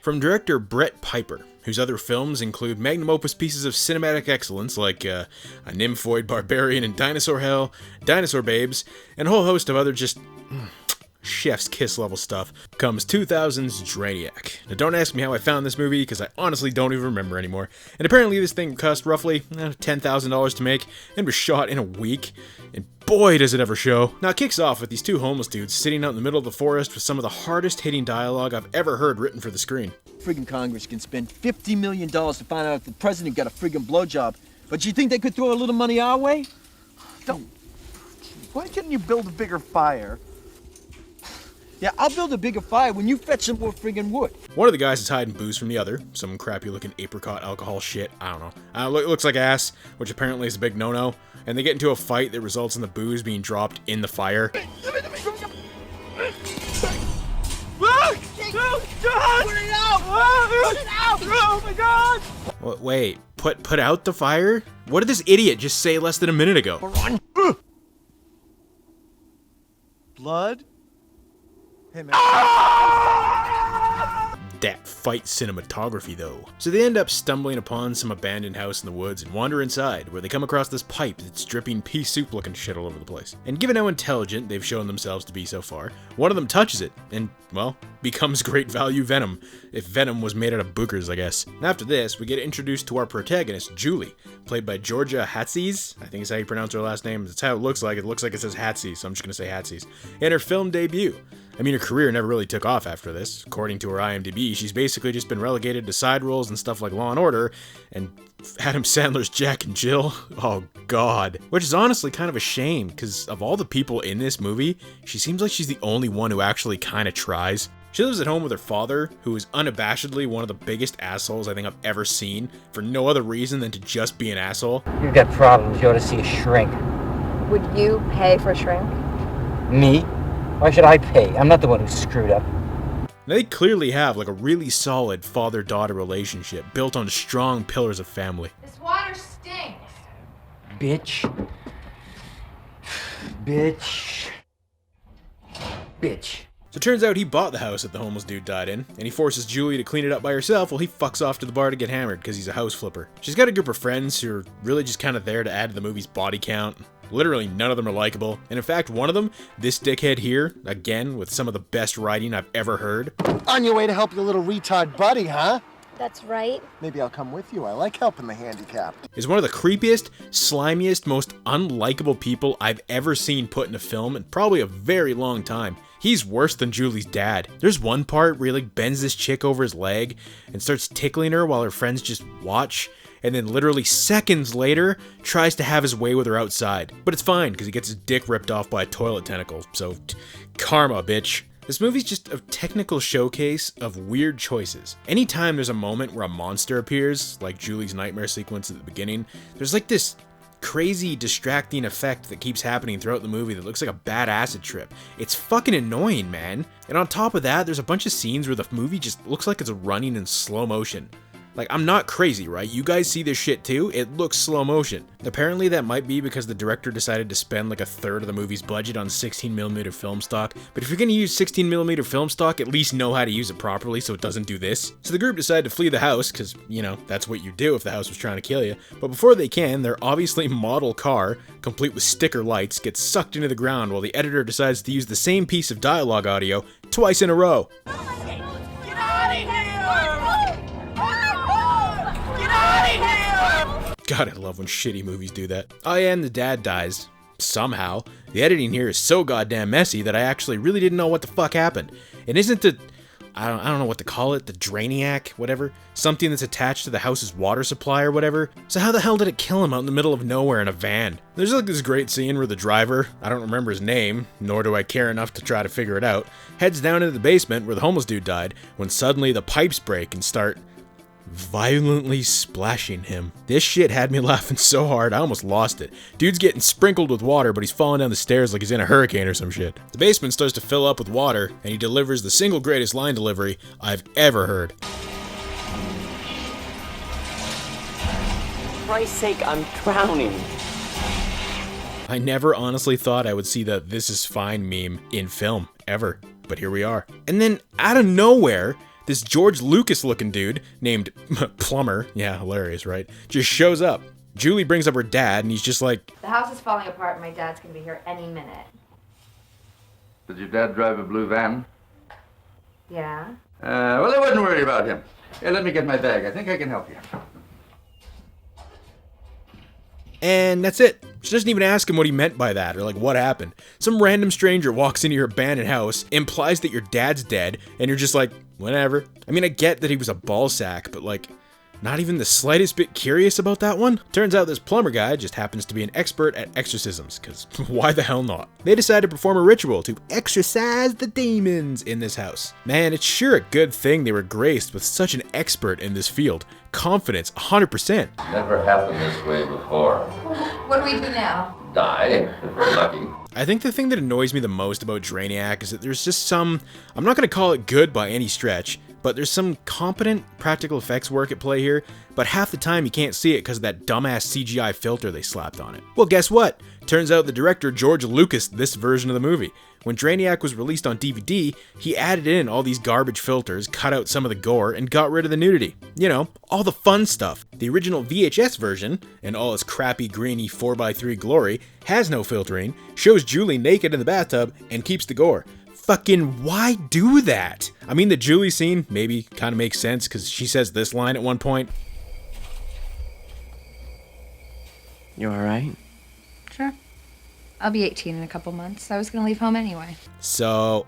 From director Brett Piper, whose other films include magnum opus pieces of cinematic excellence like A Nymphoid Barbarian in Dinosaur Hell, Dinosaur Babes, and a whole host of other just chef's kiss level stuff, comes 2000's Drainiac. Now don't ask me how I found this movie, because I honestly don't even remember anymore. And apparently this thing cost roughly $10,000 to make, and was shot in a week, and boy does it ever show. Now it kicks off with these two homeless dudes sitting out in the middle of the forest with some of the hardest hitting dialogue I've ever heard written for the screen. Friggin' Congress can spend $50 million to find out if the president got a friggin' blowjob, but you think they could throw a little money our way? Don't. Why couldn't you build a bigger fire? Yeah, I'll build a bigger fire when you fetch some more friggin' wood. One of the guys is hiding booze from the other, some crappy looking apricot alcohol shit, I don't know. It looks like ass, which apparently is a big no-no, and they get into a fight that results in the booze being dropped in the fire. Put it out! Put it out! Oh my god! Wait, put out the fire? What did this idiot just say less than a minute ago? Run! Blood? Hey, man. That fight cinematography though. So they end up stumbling upon some abandoned house in the woods and wander inside, where they come across this pipe that's dripping pea soup looking shit all over the place. And given how intelligent they've shown themselves to be so far, one of them touches it and, well, becomes great value venom. If venom was made out of boogers, I guess. And after this, we get introduced to our protagonist, Julie, played by Georgia Hatzies. I think is how you pronounce her last name. That's how it looks like. It looks like it says Hatzies, so I'm just gonna say Hatzies. In her film debut. I mean, her career never really took off after this. According to her IMDb, she's basically just been relegated to side roles and stuff like Law & Order, and Adam Sandler's Jack and Jill. Oh god. Which is honestly kind of a shame, because of all the people in this movie, she seems like she's the only one who actually kind of tries. She lives at home with her father, who is unabashedly one of the biggest assholes I think I've ever seen, for no other reason than to just be an asshole. You've got problems, you ought to see a shrink. Would you pay for shrink? Me? Why should I pay? I'm not the one who screwed up. Now, they clearly have like a really solid father-daughter relationship built on strong pillars of family. This water stinks. Bitch. Bitch. Bitch. So it turns out he bought the house that the homeless dude died in, and he forces Julie to clean it up by herself while he fucks off to the bar to get hammered because he's a house flipper. She's got a group of friends who are really just kind of there to add to the movie's body count. Literally none of them are likable, and in fact one of them, this dickhead here, again with some of the best writing I've ever heard. On your way to help your little retard buddy, huh? That's right. Maybe I'll come with you. I like helping the handicapped. Is one of the creepiest, slimiest, most unlikable people I've ever seen put in a film in probably a very long time. He's worse than Julie's dad. There's one part where he like bends this chick over his leg and starts tickling her while her friends just watch, and then literally seconds later tries to have his way with her outside. But it's fine because he gets his dick ripped off by a toilet tentacle, so karma, bitch. This movie's just a technical showcase of weird choices. Anytime there's a moment where a monster appears, like Julie's nightmare sequence at the beginning, there's like this crazy distracting effect that keeps happening throughout the movie that looks like a bad acid trip. It's fucking annoying, man. And on top of that, there's a bunch of scenes where the movie just looks like it's running in slow motion. Like, I'm not crazy, right? You guys see this shit too? It looks slow motion. Apparently that might be because the director decided to spend like a third of the movie's budget on 16mm film stock, but if you're gonna use 16mm film stock, at least know how to use it properly so it doesn't do this. So the group decided to flee the house, because, you know, that's what you do if the house was trying to kill you. But before they can, their obviously model car, complete with sticker lights, gets sucked into the ground while the editor decides to use the same piece of dialogue audio twice in a row. Get out of here! God, I love when shitty movies do that. Oh yeah, and the dad dies. Somehow. The editing here is so goddamn messy that I actually really didn't know what the fuck happened. And isn't the... I don't know what to call it, the Drainiac, whatever? Something that's attached to the house's water supply or whatever? So how the hell did it kill him out in the middle of nowhere in a van? There's like this great scene where the driver, I don't remember his name, nor do I care enough to try to figure it out, heads down into the basement where the homeless dude died, when suddenly the pipes break and start violently splashing him. This shit had me laughing so hard I almost lost it. Dude's getting sprinkled with water, but he's falling down the stairs like he's in a hurricane or some shit. The basement starts to fill up with water, and he delivers the single greatest line delivery I've ever heard. For Christ's sake, I'm drowning. I never honestly thought I would see the "this is fine" meme in film, ever. But here we are. And then, out of nowhere, this George Lucas looking dude named Plumber, yeah, hilarious, right, just shows up. Julie brings up her dad, and he's just like, The house is falling apart and my dad's gonna be here any minute. Did your dad drive a blue van? Yeah? Well, I wouldn't worry about him. Here, let me get my bag. I think I can help you. and that's it. She doesn't even ask him what he meant by that, or like what happened. Some random stranger walks into your abandoned house, implies that your dad's dead, and you're just like, whatever. I mean, I get that he was a ballsack, but like, not even the slightest bit curious about that one? Turns out this plumber guy just happens to be an expert at exorcisms, because why the hell not? They decide to perform a ritual to exorcise the demons in this house. Man, it's sure a good thing they were graced with such an expert in this field. Confidence, 100%. Never happened this way before. What do we do now? Die, if we're lucky. I think the thing that annoys me the most about Drainiac is that there's just some, I'm not going to call it good by any stretch, but there's some competent practical effects work at play here, but half the time you can't see it because of that dumbass CGI filter they slapped on it. Well, guess what? Turns out the director George Lucas this version of the movie. When Drainiac was released on DVD, he added in all these garbage filters, cut out some of the gore, and got rid of the nudity. You know, all the fun stuff. The original VHS version, and all its crappy grainy 4x3 glory, has no filtering, shows Julie naked in the bathtub, and keeps the gore. Fucking why do that? I mean, the Julie scene maybe kind of makes sense because she says this line at one point. You alright? Sure. I'll be 18 in a couple months. I was gonna leave home anyway. So,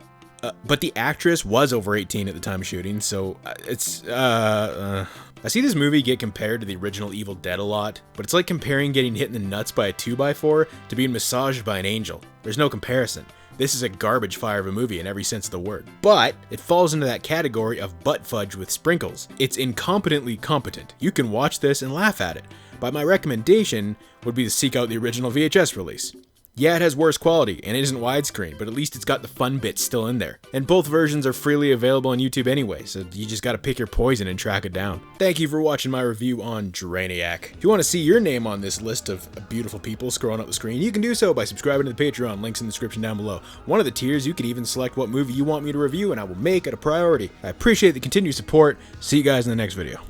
but the actress was over 18 at the time of shooting, so I see this movie get compared to the original Evil Dead a lot, but it's like comparing getting hit in the nuts by a 2x4 to being massaged by an angel. There's no comparison. This is a garbage fire of a movie in every sense of the word. But it falls into that category of butt fudge with sprinkles. It's incompetently competent. You can watch this and laugh at it. But my recommendation would be to seek out the original VHS release. Yeah, it has worse quality, and it isn't widescreen, but at least it's got the fun bits still in there. And both versions are freely available on YouTube anyway, so you just gotta pick your poison and track it down. Thank you for watching my review on Drainiac. If you want to see your name on this list of beautiful people scrolling up the screen, you can do so by subscribing to the Patreon, links in the description down below. One of the tiers, you can even select what movie you want me to review, and I will make it a priority. I appreciate the continued support. See you guys in the next video.